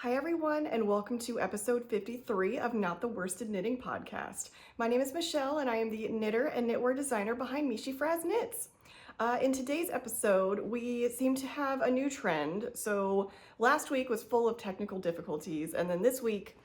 Hi everyone, and welcome to episode 53 of Not the Worsted Knitting Podcast. My name is Michelle, and I am the knitter and knitwear designer behind meeshyfrazz Knits. In today's episode, we seem to have a new trend. So last week was full of technical difficulties, and then this week,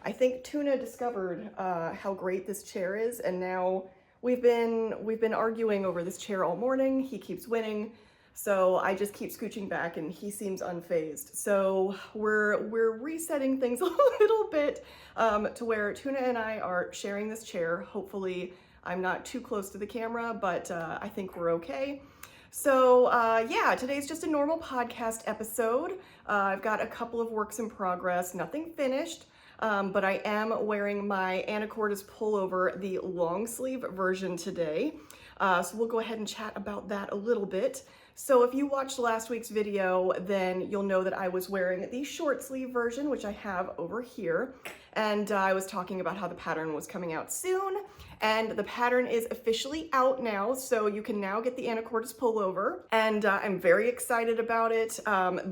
I think Tuna discovered how great this chair is, and now we've been arguing over this chair all morning. He keeps winning. So I just keep scooching back and he seems unfazed. So we're resetting things a little bit to where Tuna and I are sharing this chair. Hopefully I'm not too close to the camera, but I think we're okay. So yeah, today's just a normal podcast episode. I've got a couple of works in progress, nothing finished. But I am wearing my Anacortes Pullover, the long sleeve version today. So we'll go ahead and chat about that a little bit. So if you watched last week's video, then you'll know that I was wearing the short sleeve version, which I have over here. And I was talking about how the pattern was coming out soon. And the pattern is officially out now, so you can now get the Anacortes Pullover. And I'm very excited about it.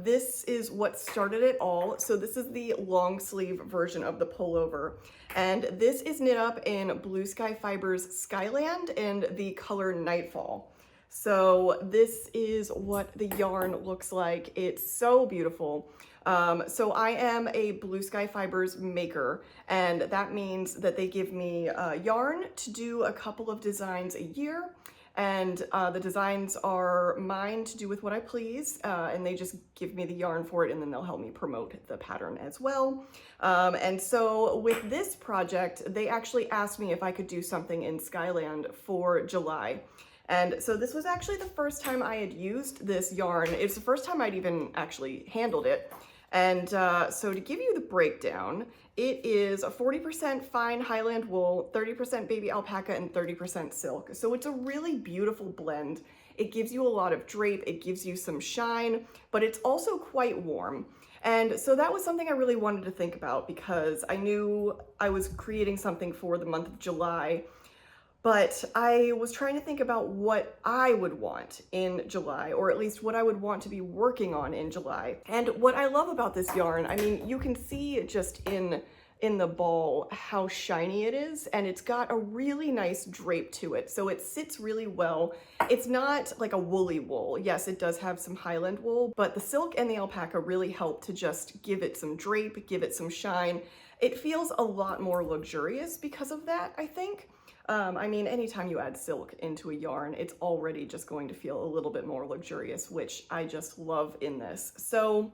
This is what started it all. So this is the long sleeve version of the pullover. And this is knit up in Blue Sky Fibers Skyland and the color Nightfall. So this is what the yarn looks like. It's so beautiful. So I am a Blue Sky Fibers maker, and that means that they give me yarn to do a couple of designs a year. And the designs are mine to do with what I please, and they just give me the yarn for it, and then they'll help me promote the pattern as well. And so with this project, they actually asked me if I could do something in Skyland for July. And so this was actually the first time I had used this yarn. It's the first time I'd even actually handled it. And so to give you the breakdown, it is a 40% fine Highland wool, 30% baby alpaca, and 30% silk. So it's a really beautiful blend. It gives you a lot of drape, it gives you some shine, but it's also quite warm. And so that was something I really wanted to think about because I knew I was creating something for the month of July. But I was trying to think about what I would want in July, or at least what I would want to be working on in July. And what I love about this yarn, I mean, you can see just in the ball how shiny it is, and it's got a really nice drape to it. So it sits really well. It's not like a woolly wool. Yes, it does have some Highland wool, but the silk and the alpaca really help to just give it some drape, give it some shine. It feels a lot more luxurious because of that, I think. I mean, anytime you add silk into a yarn, it's already just going to feel a little bit more luxurious, which I just love in this. So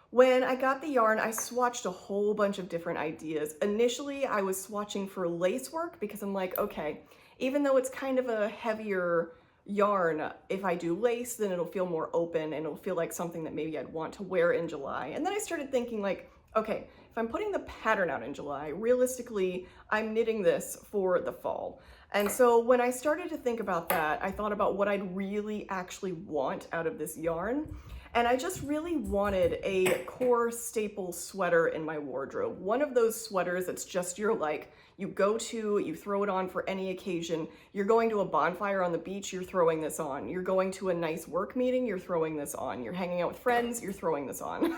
when I got the yarn, I swatched a whole bunch of different ideas. Initially, I was swatching for lace work because I'm like, okay, even though it's kind of a heavier yarn, if I do lace, then it'll feel more open and it'll feel like something that maybe I'd want to wear in July. And then I started thinking like, okay, if I'm putting the pattern out in July, realistically, I'm knitting this for the fall. And so when I started to think about that, I thought about what I'd really actually want out of this yarn. And I just really wanted a core staple sweater in my wardrobe. One of those sweaters that's just your like, you go to, you throw it on for any occasion. You're going to a bonfire on the beach, you're throwing this on. You're going to a nice work meeting, you're throwing this on. You're hanging out with friends, you're throwing this on.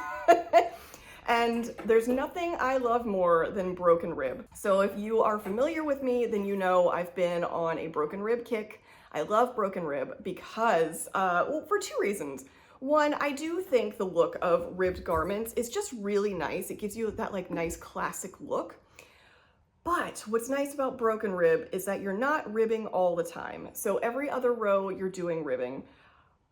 And there's nothing I love more than broken rib. So if you are familiar with me, then you know I've been on a broken rib kick. I love broken rib because, well, for two reasons. One, I do think the look of ribbed garments is just really nice. It gives you that like nice classic look. But what's nice about broken rib is that you're not ribbing all the time. So every other row you're doing ribbing.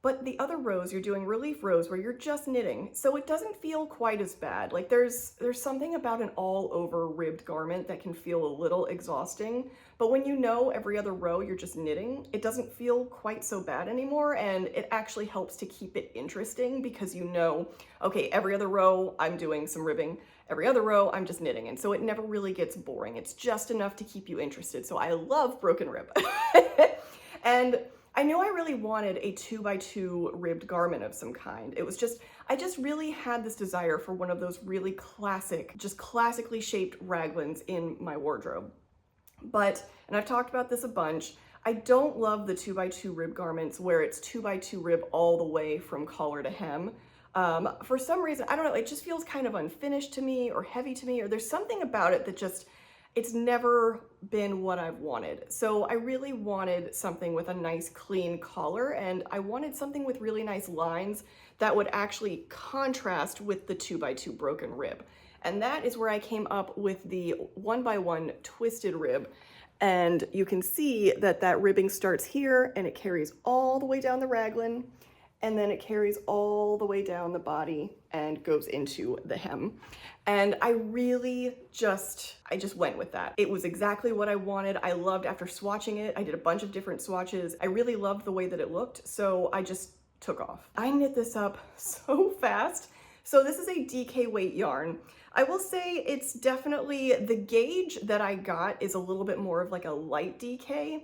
But the other rows, you're doing relief rows where you're just knitting. So it doesn't feel quite as bad. Like there's something about an all over ribbed garment that can feel a little exhausting. But when you know every other row you're just knitting, it doesn't feel quite so bad anymore. And it actually helps to keep it interesting because you know, okay, every other row I'm doing some ribbing. Every other row I'm just knitting. And so it never really gets boring. It's just enough to keep you interested. So I love broken rib. And I knew I really wanted a 2x2 ribbed garment of some kind. It was just, I just really had this desire for one of those really classic, just classically shaped raglans in my wardrobe. But, and I've talked about this a bunch, I don't love the 2x2 rib garments where it's 2x2 rib all the way from collar to hem. For some reason, I don't know, it just feels kind of unfinished to me or heavy to me, or there's something about it that just, it's never been what I've wanted. So I really wanted something with a nice clean collar, and I wanted something with really nice lines that would actually contrast with the 2x2 broken rib. And that is where I came up with the 1x1 twisted rib. And you can see that that ribbing starts here and it carries all the way down the raglan, and then it carries all the way down the body and goes into the hem. And I just went with that. It was exactly what I wanted. I loved, after swatching it, I did a bunch of different swatches. I really loved the way that it looked, so I just took off. I knit this up so fast. So this is a DK weight yarn. I will say it's definitely, the gauge that I got is a little bit more of like a light DK.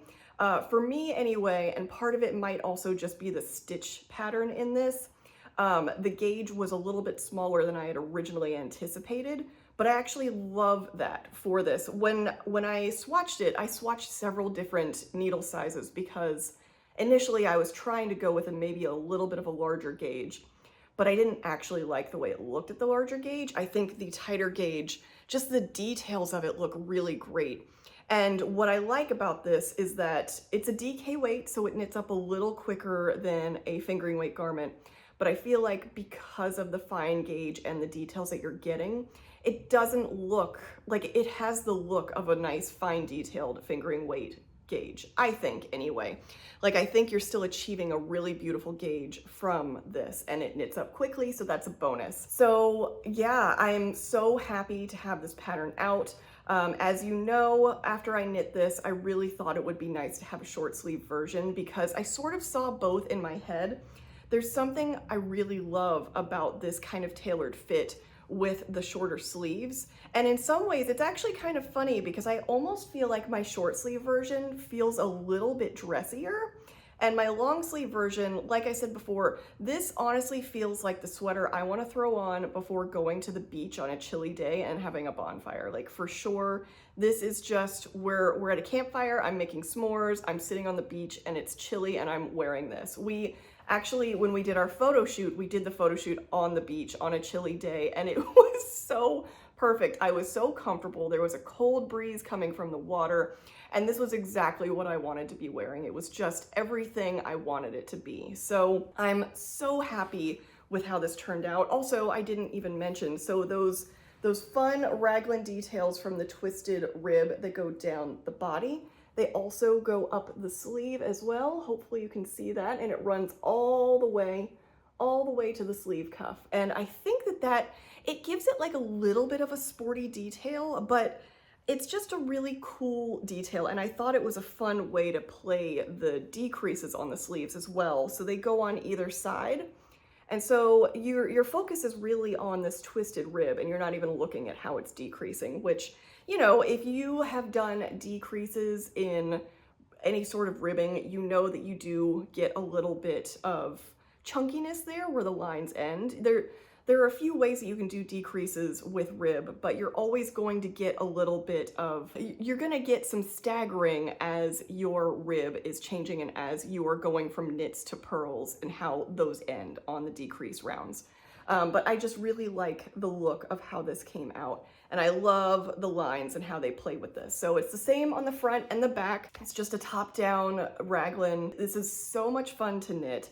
For me anyway, and part of it might also just be the stitch pattern in this. The gauge was a little bit smaller than I had originally anticipated, but I actually love that for this. When I swatched it, I swatched several different needle sizes because initially I was trying to go with maybe a little bit of a larger gauge, but I didn't actually like the way it looked at the larger gauge. I think the tighter gauge, just the details of it look really great. And what I like about this is that it's a DK weight, so it knits up a little quicker than a fingering weight garment. But I feel like because of the fine gauge and the details that you're getting, it doesn't look like, it has the look of a nice fine detailed fingering weight gauge, I think anyway. Like, I think you're still achieving a really beautiful gauge from this, and it knits up quickly, so that's a bonus. So yeah, I'm so happy to have this pattern out. As you know, after I knit this, I really thought it would be nice to have a short sleeve version because I sort of saw both in my head. There's something I really love about this kind of tailored fit with the shorter sleeves. And in some ways, it's actually kind of funny because I almost feel like my short sleeve version feels a little bit dressier. And my long sleeve version, like I said before, this honestly feels like the sweater I want to throw on before going to the beach on a chilly day and having a bonfire. Like, for sure, this is just, we're at a campfire, I'm making s'mores, I'm sitting on the beach and it's chilly and I'm wearing this. We actually, when we did our photo shoot, we did the photo shoot on the beach on a chilly day and it was so perfect. I was so comfortable. There was a cold breeze coming from the water, and this was exactly what I wanted to be wearing. It was just everything I wanted it to be. So I'm so happy with how this turned out. Also, I didn't even mention, so those fun raglan details from the twisted rib that go down the body, they also go up the sleeve as well. Hopefully you can see that, and it runs all the way to the sleeve cuff. And I think that it gives it like a little bit of a sporty detail, but it's just a really cool detail. And I thought it was a fun way to play the decreases on the sleeves as well. So they go on either side. And so your focus is really on this twisted rib, and you're not even looking at how it's decreasing, which, you know, if you have done decreases in any sort of ribbing, you know that you do get a little bit of chunkiness there where the lines end. There are a few ways that you can do decreases with rib, but you're always going to get a little bit of, you're gonna get some staggering as your rib is changing and as you are going from knits to purls and how those end on the decrease rounds. But I just really like the look of how this came out, and I love the lines and how they play with this. So it's the same on the front and the back. It's just a top-down raglan. This is so much fun to knit.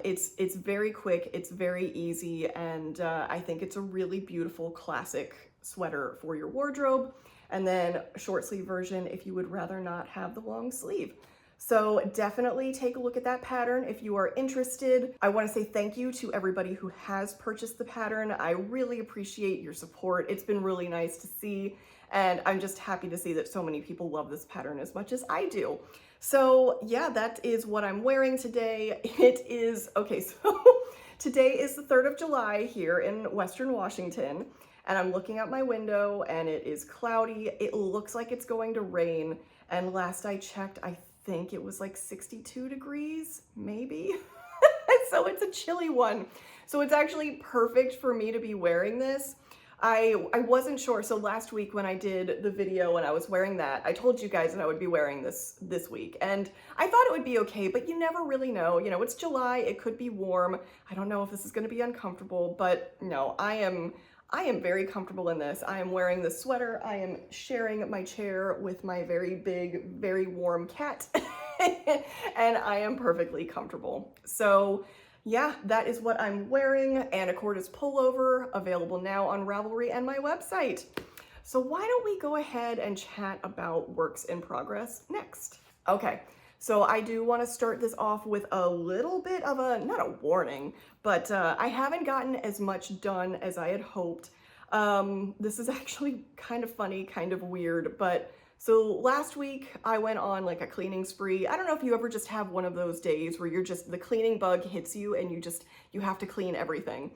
It's very quick, it's very easy, and I think it's a really beautiful classic sweater for your wardrobe. And then a short sleeve version if you would rather not have the long sleeve. So definitely take a look at that pattern if you are interested. I want to say thank you to everybody who has purchased the pattern. I really appreciate your support. It's been really nice to see, and I'm just happy to see that so many people love this pattern as much as I do. So yeah, that is what I'm wearing today. It is, okay, so today is the 3rd of July here in Western Washington, and I'm looking out my window and it is cloudy. It looks like it's going to rain, and last I checked, I think it was like 62 degrees, maybe. So it's a chilly one. So it's actually perfect for me to be wearing this. I wasn't sure. So last week when I did the video and I was wearing that, I told you guys that I would be wearing this week. And I thought it would be okay, but you never really know. You know, it's July, it could be warm. I don't know if this is going to be uncomfortable, but no, I am very comfortable in this. I am wearing the sweater. I am sharing my chair with my very big, very warm cat. And I am perfectly comfortable. So yeah, that is what I'm wearing. Anacortes Pullover, available now on Ravelry and my website. So why don't we go ahead and chat about works in progress next? Okay, so I do want to start this off with a little bit of a, not a warning, but I haven't gotten as much done as I had hoped. This is actually kind of funny, kind of weird, but so last week I went on like a cleaning spree. I don't know if you ever just have one of those days where you're just, the cleaning bug hits you and you have to clean everything.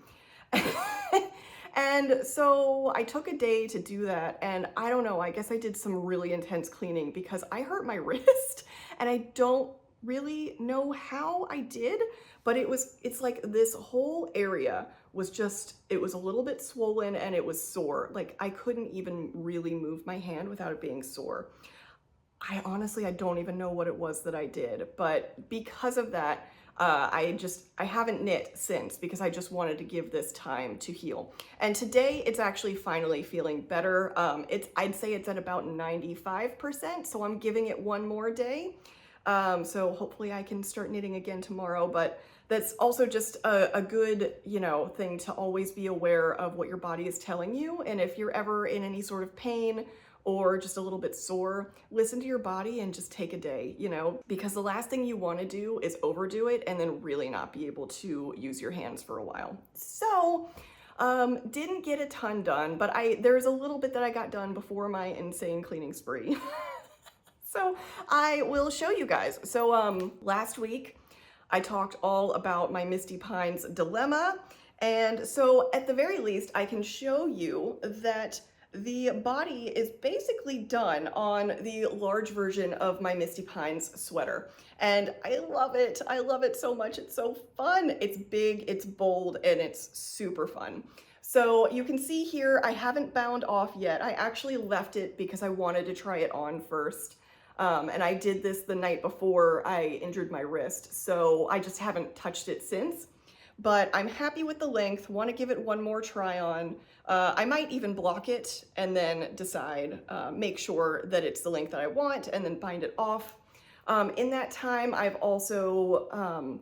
And so I took a day to do that, and I don't know, I guess I did some really intense cleaning because I hurt my wrist, and I don't really know how I did, but it's like this whole area was just, it was a little bit swollen and it was sore. Like I couldn't even really move my hand without it being sore. I don't even know what it was that I did, but because of that, I haven't knit since because I just wanted to give this time to heal. And today it's actually finally feeling better. I'd say it's at about 95%, so I'm giving it one more day. So hopefully I can start knitting again tomorrow, but that's also just a good, thing to always be aware of what your body is telling you. And if you're ever in any sort of pain or just a little bit sore, listen to your body and just take a day, because the last thing you want to do is overdo it and then really not be able to use your hands for a while. So, didn't get a ton done, but there's a little bit that I got done before my insane cleaning spree. So I will show you guys. So, last week I talked all about my Misty Pines dilemma. And so at the very least, I can show you that the body is basically done on the large version of my Misty Pines sweater. And I love it. I love it so much. It's so fun. It's big, it's bold, and it's super fun. So you can see here, I haven't bound off yet. I actually left it because I wanted to try it on first. And I did this the night before I injured my wrist. So I just haven't touched it since. But I'm happy with the length, want to give it one more try on. I might even block it and then decide, make sure that it's the length that I want and then bind it off. In that time, I've also,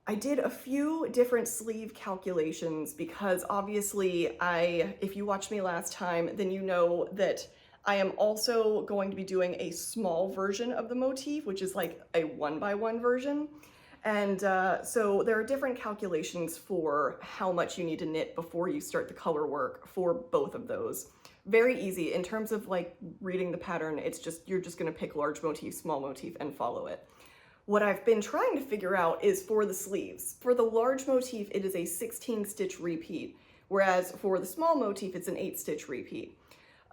I did a few different sleeve calculations because obviously if you watched me last time, then you know that I am also going to be doing a small version of the motif, which is like a 1x1 version. And so there are different calculations for how much you need to knit before you start the color work for both of those. Very easy. In terms of like reading the pattern, you're just gonna pick large motif, small motif, and follow it. What I've been trying to figure out is for the sleeves. For the large motif, it is a 16 stitch repeat, whereas for the small motif, it's an 8 stitch repeat.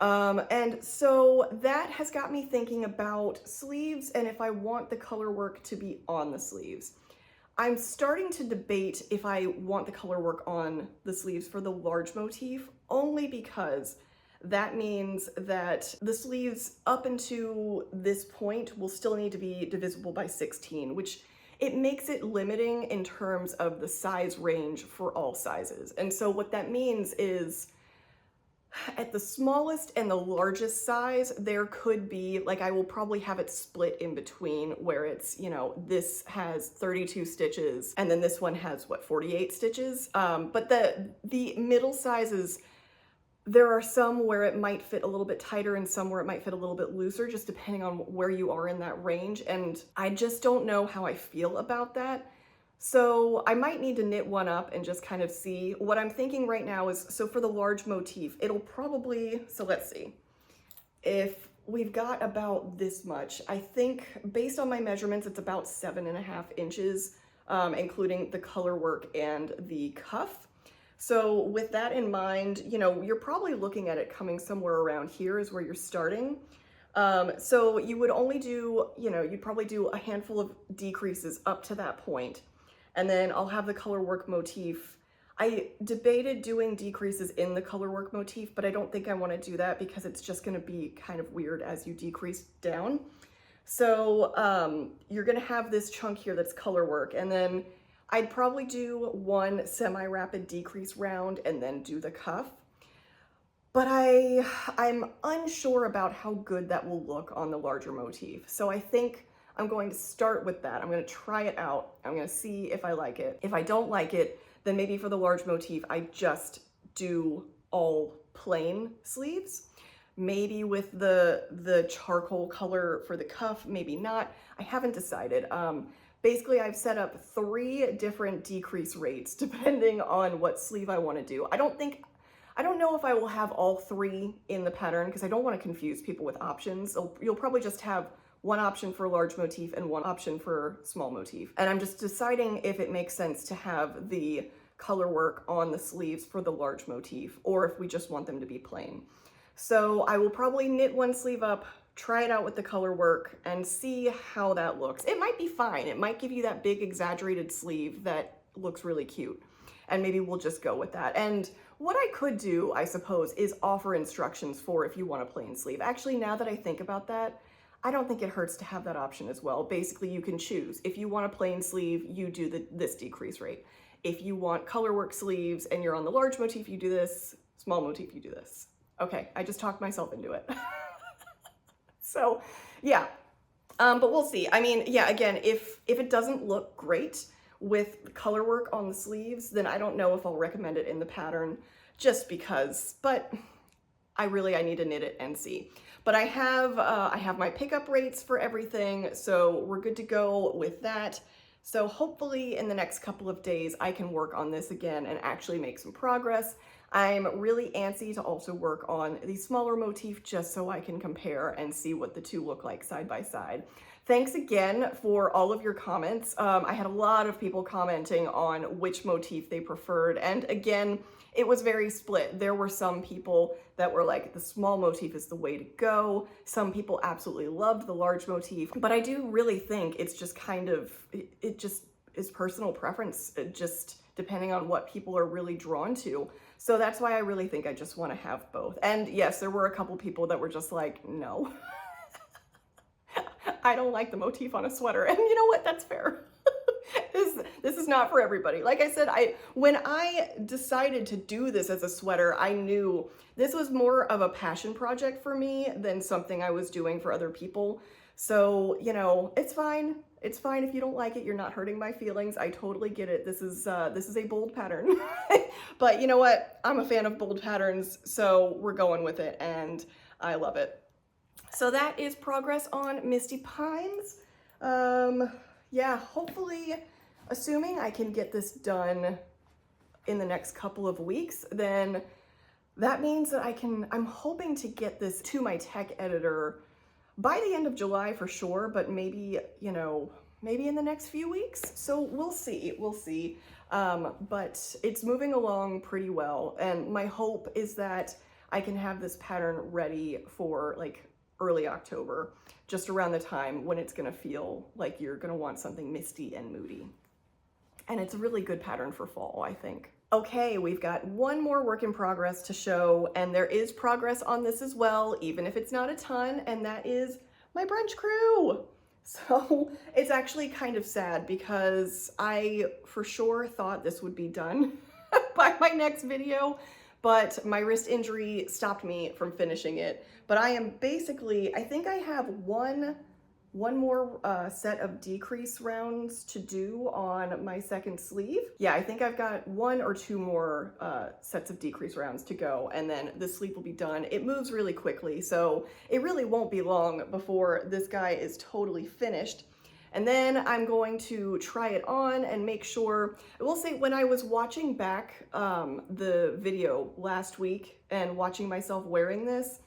And so that has got me thinking about sleeves and if I want the color work to be on the sleeves. I'm starting to debate if I want the color work on the sleeves for the large motif, only because that means that the sleeves up into this point will still need to be divisible by 16, which it makes it limiting in terms of the size range for all sizes. And so what that means is at the smallest and the largest size, there could be, like I will probably have it split in between where it's, this has 32 stitches and then this one has, 48 stitches? But the middle sizes, there are some where it might fit a little bit tighter and some where it might fit a little bit looser, just depending on where you are in that range. And I just don't know how I feel about that. So I might need to knit one up and just kind of see. What I'm thinking right now is, so for the large motif, it'll probably, so let's see. If we've got about this much, I think based on my measurements, it's about 7.5 inches, including the color work and the cuff. So with that in mind, you're probably looking at it coming somewhere around here is where you're starting. So you would only do, you'd probably do a handful of decreases up to that point. And then I'll have the color work motif. I debated doing decreases in the colorwork motif, but I don't think I want to do that because it's just going to be kind of weird as you decrease down. So you're going to have this chunk here that's colorwork, and then I'd probably do one semi-rapid decrease round and then do the cuff. But I'm unsure about how good that will look on the larger motif. So I think I'm going to start with that. I'm going to try it out. I'm going to see if I like it. If I don't like it, then maybe for the large motif, I just do all plain sleeves. Maybe with the charcoal color for the cuff, maybe not. I haven't decided. Basically, I've set up 3 different decrease rates depending on what sleeve I want to do. I don't know if I will have all 3 in the pattern because I don't want to confuse people with options. So you'll probably just have one option for large motif and one option for small motif. And I'm just deciding if it makes sense to have the color work on the sleeves for the large motif or if we just want them to be plain. So I will probably knit one sleeve up, try it out with the color work and see how that looks. It might be fine. It might give you that big exaggerated sleeve that looks really cute. And maybe we'll just go with that. And what I could do, I suppose, is offer instructions for if you want a plain sleeve. Actually, now that I think about that, I don't think it hurts to have that option as well. Basically, you can choose. If you want a plain sleeve, you do this decrease rate. If you want colorwork sleeves and you're on the large motif, you do this. Small motif, you do this. Okay, I just talked myself into it. So, yeah, but we'll see. I mean, yeah, again, if it doesn't look great with color work on the sleeves, then I don't know if I'll recommend it in the pattern just because, but I need to knit it and see. But I have my pickup rates for everything, so we're good to go with that. So hopefully in the next couple of days, I can work on this again and actually make some progress. I'm really antsy to also work on the smaller motif just so I can compare and see what the two look like side by side. Thanks again for all of your comments. I had a lot of people commenting on which motif they preferred. And again, it was very split. There were some people that were like, the small motif is the way to go. Some people absolutely loved the large motif. But I do really think it's just kind of, it just is personal preference, just depending on what people are really drawn to. So that's why I really think I just want to have both. And yes, there were a couple people that were just like, no. I don't like the motif on a sweater. And you know what? That's fair. This is not for everybody. Like I said, when I decided to do this as a sweater, I knew this was more of a passion project for me than something I was doing for other people. So, you know, it's fine. It's fine if you don't like it. You're not hurting my feelings. I totally get it. This is a bold pattern. But you know what? I'm a fan of bold patterns, so we're going with it, and I love it. So that is progress on Misty Pines. Yeah, hopefully, assuming I can get this done in the next couple of weeks, then that means that I'm hoping to get this to my tech editor by the end of July for sure, but maybe, you know, maybe in the next few weeks. So we'll see, but it's moving along pretty well. And my hope is that I can have this pattern ready for like early October, just around the time when it's gonna feel like you're gonna want something misty and moody. And it's a really good pattern for fall, I think. Okay, we've got one more work in progress to show, and there is progress on this as well, even if it's not a ton, and that is my Brunch Crew. So it's actually kind of sad because I for sure thought this would be done by my next video, but my wrist injury stopped me from finishing it. But I am basically, I think I have one more set of decrease rounds to do on my second sleeve. Yeah, I think I've got 1 or 2 more sets of decrease rounds to go, and then the sleeve will be done. It moves really quickly, so it really won't be long before this guy is totally finished. And then I'm going to try it on and make sure. I will say, when I was watching back the video last week and watching myself wearing this,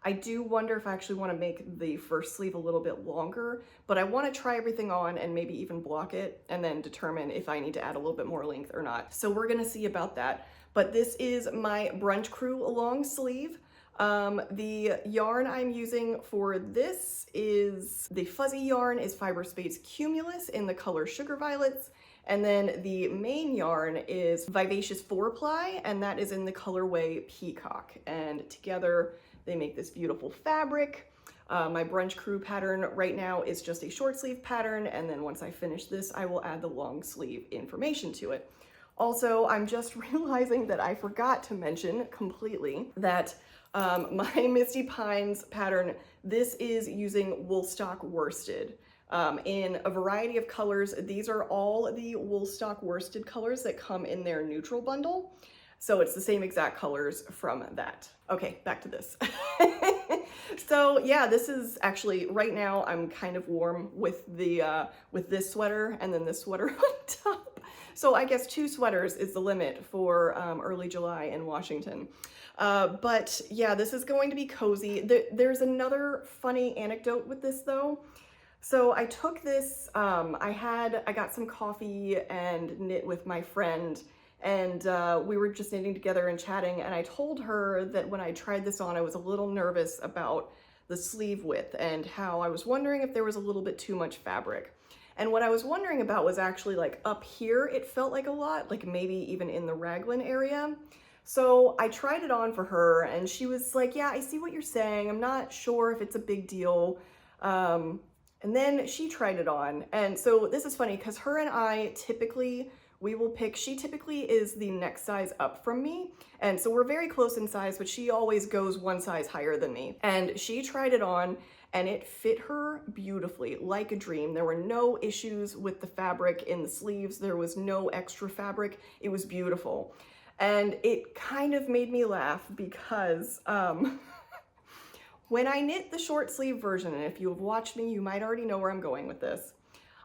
I do wonder if I actually want to make the first sleeve a little bit longer, but I want to try everything on and maybe even block it and then determine if I need to add a little bit more length or not. So we're going to see about that. But this is my Brunch Crew long sleeve. The yarn I'm using for this is, the fuzzy yarn is Fyberspates Cumulus in the color Sugar Violets, And then the main yarn is Vivacious 4-ply, and that is in the colorway Peacock. And together they make this beautiful fabric. My Brunch Crew pattern right now is just a short sleeve pattern, and then once I finish this, I will add the long sleeve information to it. Also, I'm just realizing that I forgot to mention completely that my Misty Pines pattern, this is using Woolstok worsted in a variety of colors. These are all the Woolstok worsted colors that come in their neutral bundle. So it's the same exact colors from that. Okay, back to this. So yeah, this is actually, right now I'm kind of warm with the with this sweater and then this sweater on top. So I guess 2 sweaters is the limit for early July in Washington. But yeah, this is going to be cozy. There's another funny anecdote with this though. So I took this, I got some coffee and knit with my friend, and we were just knitting together and chatting, and I told her that when I tried this on, I was a little nervous about the sleeve width and how I was wondering if there was a little bit too much fabric. And what I was wondering about was actually like up here, it felt like a lot, like maybe even in the raglan area. So I tried it on for her and she was like, yeah, I see what you're saying. I'm not sure if it's a big deal. And then she tried it on. And so this is funny because her and I typically, she typically is the next size up from me. And so we're very close in size, but she always goes one size higher than me. And she tried it on and it fit her beautifully, like a dream. There were no issues with the fabric in the sleeves. There was no extra fabric. It was beautiful. And it kind of made me laugh because when I knit the short sleeve version, and if you have watched me, you might already know where I'm going with this.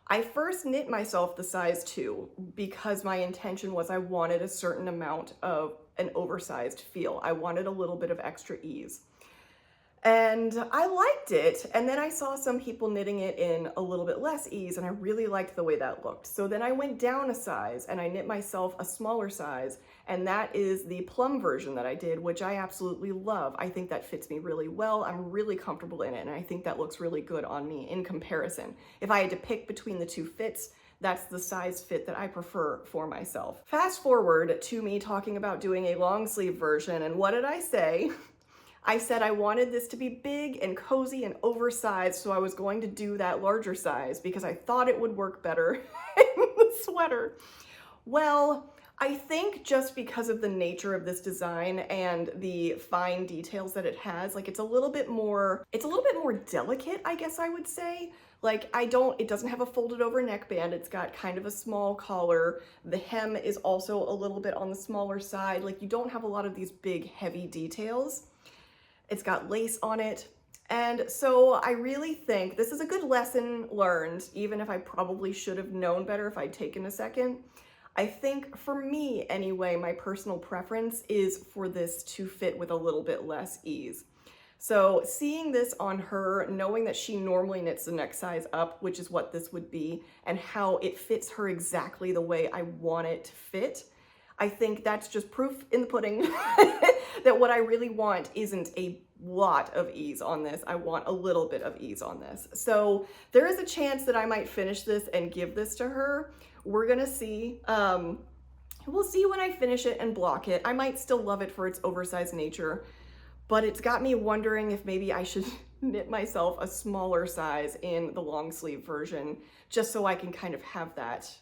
I first knit myself the size 2 because my intention was I wanted a certain amount of an oversized feel. I wanted a little bit of extra ease. And I liked it. And then I saw some people knitting it in a little bit less ease, and I really liked the way that looked. So then I went down a size and I knit myself a smaller size, and that is the plum version that I did, which I absolutely love. I think that fits me really well. I'm really comfortable in it, and I think that looks really good on me in comparison. If I had to pick between the 2 fits, that's the size fit that I prefer for myself. Fast forward to me talking about doing a long sleeve version, and what did I say? I said I wanted this to be big and cozy and oversized, so I was going to do that larger size because I thought it would work better in the sweater. Well, I think just because of the nature of this design and the fine details that it has, like it's a little bit more delicate, I guess I would say. Like it doesn't have a folded over neckband. It's got kind of a small collar. The hem is also a little bit on the smaller side. Like you don't have a lot of these big heavy details. It's got lace on it. And so I really think this is a good lesson learned, even if I probably should have known better if I'd taken a second. I think for me anyway, my personal preference is for this to fit with a little bit less ease. So seeing this on her, knowing that she normally knits the next size up, which is what this would be, and how it fits her exactly the way I want it to fit, I think that's just proof in the pudding that what I really want isn't a lot of ease on this. I want a little bit of ease on this. So there is a chance that I might finish this and give this to her. We're gonna see. We'll see when I finish it and block it. I might still love it for its oversized nature, but it's got me wondering if maybe I should knit myself a smaller size in the long sleeve version, just so I can kind of have that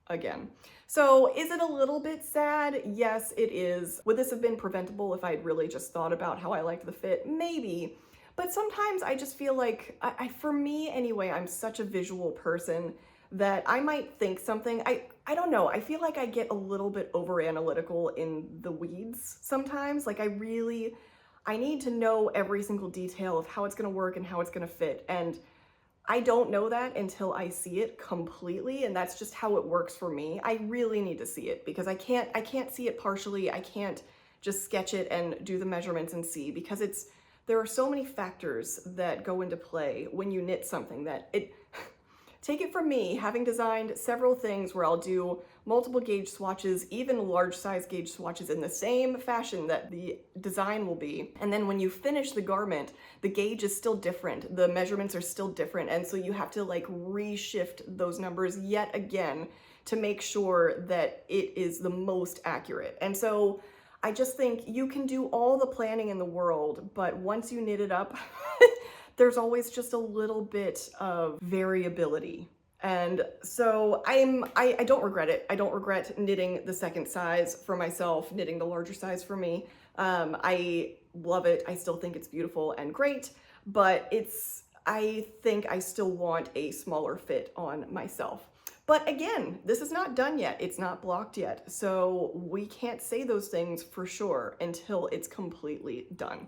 again. So is it a little bit sad? Yes, it is. Would this have been preventable if I'd really just thought about how I liked the fit? Maybe. But sometimes I just feel like, for me anyway, I'm such a visual person that I might think something, I don't know, I feel like I get a little bit over analytical in the weeds sometimes. Like I need to know every single detail of how it's gonna work and how it's gonna fit. And I don't know that until I see it completely, and that's just how it works for me. I really need to see it because I can't see it partially. I can't just sketch it and do the measurements and see, because there are so many factors that go into play when you knit something that take it from me, having designed several things where I'll do multiple gauge swatches, even large size gauge swatches in the same fashion that the design will be. And then when you finish the garment, the gauge is still different. The measurements are still different. And so you have to like reshift those numbers yet again to make sure that it is the most accurate. And so I just think you can do all the planning in the world, but once you knit it up, there's always just a little bit of variability. And so I don't regret it. I don't regret knitting the second size for myself, knitting the larger size for me. I love it. I still think it's beautiful and great, but I think I still want a smaller fit on myself. But again, this is not done yet. It's not blocked yet. So we can't say those things for sure until it's completely done.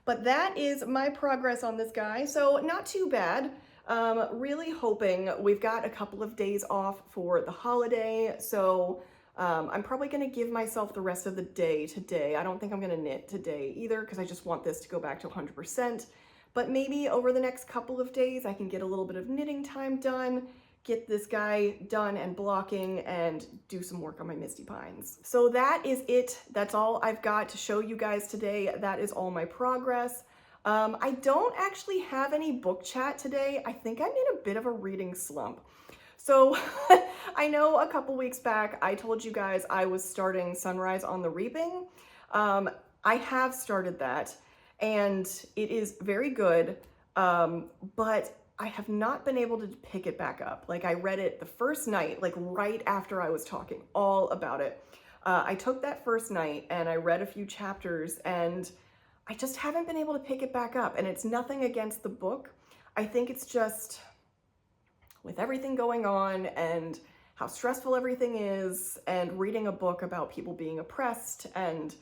But that is my progress on this guy. So not too bad. Really hoping we've got a couple of days off for the holiday. So I'm probably going to give myself the rest of the day today. I don't think I'm going to knit today either because I just want this to go back to 100%. But maybe over the next couple of days, I can get a little bit of knitting time done, get this guy done and blocking, and do some work on my Misty Pines. So that is it. That's all I've got to show you guys today. That is all my progress. I don't actually have any book chat today. I think I'm in a bit of a reading slump. So I know a couple weeks back, I told you guys I was starting Sunrise on the Reaping. I have started that and it is very good, but I have not been able to pick it back up. Like I read it the first night, like right after I was talking all about it. I took that first night and I read a few chapters and I just haven't been able to pick it back up. And it's nothing against the book. I think it's just with everything going on and how stressful everything is and reading a book about people being oppressed and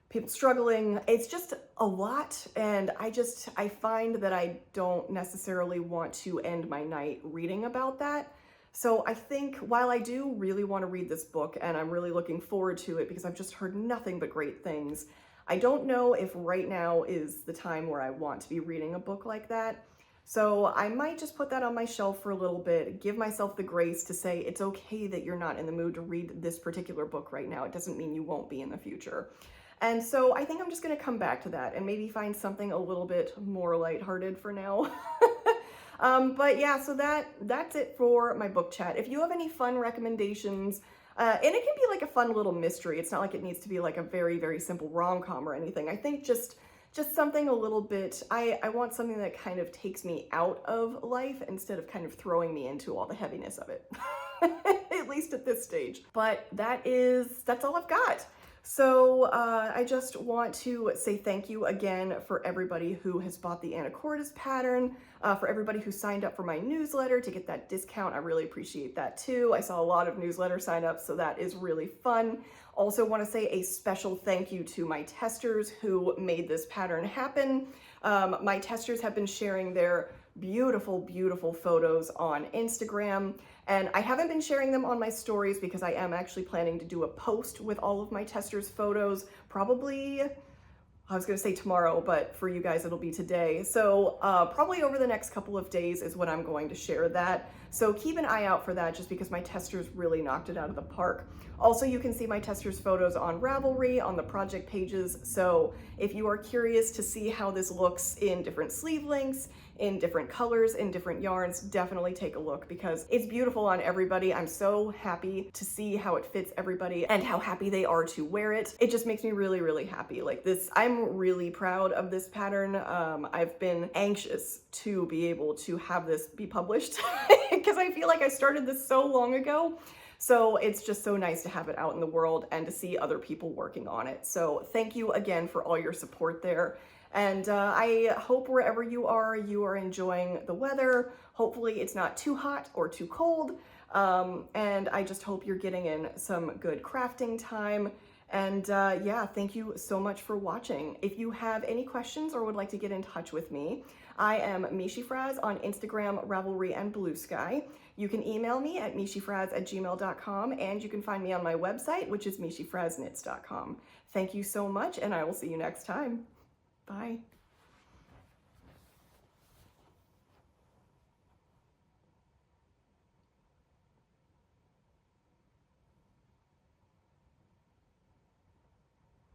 people struggling, it's just a lot. And I find that I don't necessarily want to end my night reading about that. So I think while I do really want to read this book and I'm really looking forward to it because I've just heard nothing but great things, I don't know if right now is the time where I want to be reading a book like that. So I might just put that on my shelf for a little bit, give myself the grace to say it's okay that you're not in the mood to read this particular book right now. It doesn't mean you won't be in the future. And so I think I'm just going to come back to that and maybe find something a little bit more lighthearted for now. But yeah, so that's it for my book chat. If you have any fun recommendations, and it can be like a fun little mystery. It's not like it needs to be like a very, very simple rom-com or anything. I think just something a little bit, I want something that kind of takes me out of life instead of kind of throwing me into all the heaviness of it, at least at this stage. But that's all I've got. So I just want to say thank you again for everybody who has bought the Anacortes pattern, for everybody who signed up for my newsletter to get that discount. I really appreciate that too. I saw a lot of newsletter signups, so that is really fun. Also want to say a special thank you to my testers who made this pattern happen. My testers have been sharing their beautiful, beautiful photos on Instagram. And I haven't been sharing them on my stories because I am actually planning to do a post with all of my testers' photos, probably, I was gonna say tomorrow, but for you guys it'll be today. So probably over the next couple of days is when I'm going to share that. So keep an eye out for that just because my testers really knocked it out of the park. Also, you can see my testers' photos on Ravelry on the project pages. So if you are curious to see how this looks in different sleeve lengths, in different colors, in different yarns, definitely take a look because it's beautiful on everybody. I'm so happy to see how it fits everybody and how happy they are to wear it. It just makes me really, really happy. Like this, I'm really proud of this pattern. I've been anxious to be able to have this be published because I feel like I started this so long ago. So it's just so nice to have it out in the world and to see other people working on it. So thank you again for all your support there. And I hope wherever you are enjoying the weather. Hopefully it's not too hot or too cold. And I just hope you're getting in some good crafting time. And yeah, thank you so much for watching. If you have any questions or would like to get in touch with me, I am meeshyfrazz on Instagram, Ravelry, and Blue Sky. You can email me at meeshyfrazz@gmail.com, and you can find me on my website, which is meeshyfrazzknits.com. Thank you so much, and I will see you next time. Bye.